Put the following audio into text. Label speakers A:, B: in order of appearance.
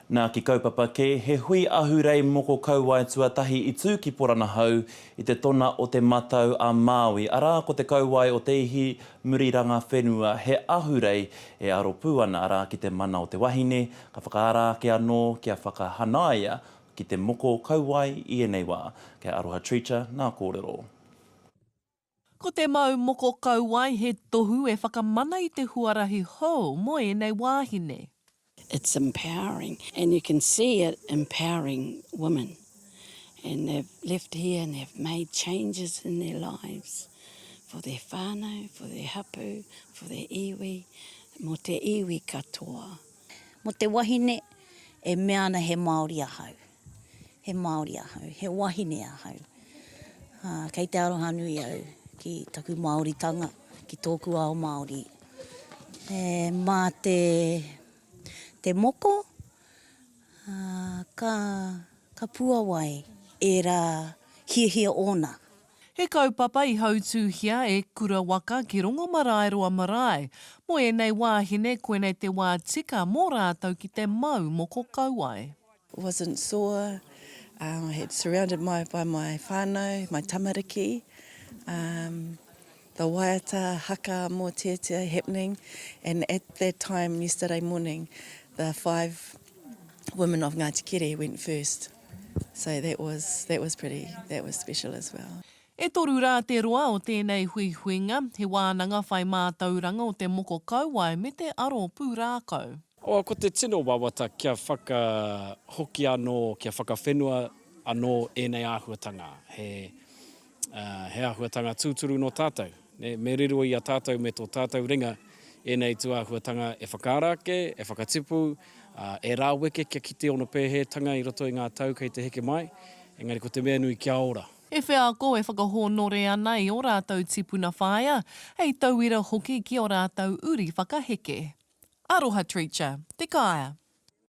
A: Nā ki kaupapa ke, he hui ahurei moko kauai tuatahi I tū ki Porana Hau I te tona o te matau a Māui. Arā ko te kauai o te ihi muriranga whenua, he ahurei e aro pū ana arā ki te mana o te wahine, ka whakaarāke anō kia whakahanaia ki te moko kauai I enei wā. Kei Aroha Treacher, nā kōrero.
B: Ko te mau moko kauai he tohu e whakamana I te huarahi hou mo enei wāhine.
C: It's empowering, and you can see it empowering women. And they've left here and they've made changes in their lives for their whānau, for their hapu, for their iwi, mo te iwi katoa.
D: Mo te wahine e meana he Māori ahau. He Māori ahau, he wahine ahau. Kei te aroha nui au ki taku Māoritanga, ki tōku ao Māori. Mā te moko, ka puawai e rā hiahia ona.
B: He kaupapa I hautūhia e kura waka ki rongo marae roa marae. Mo enei wāhine koenei te wā tika mō rātau ki te mau moko kauai.
E: Wasn't sore. I had surrounded by my whānau, my tamariki. The waiata haka mō tētia happening. And at that time, yesterday morning, the 5 women of Ngāti Kere went first. So that was special as well.
B: E toru rā te roa o tēnei huihuinga, he wānanga whai mātauranga o te moko kauai me te aro pū rākau.
F: Ko te tino wawata kia whakahoki anō, kia whakawhenua anō ēnei āhuatanga. He āhuatanga tūturu no tātou. Me riro I a tātou me tō tātou ringa, ēnei tū āhuatanga e whakarake, e whakatipu, e rāweke kia kite ono pēhetanga I roto I ngā tau kei te heke mai, engari ko te mea nui kia ora.
B: E whea ko e whakahōnore ana I o rātou tipuna whaia, hei tauira hoki ki o rātou uri whakaheke. Aroha Treacher, te kaya.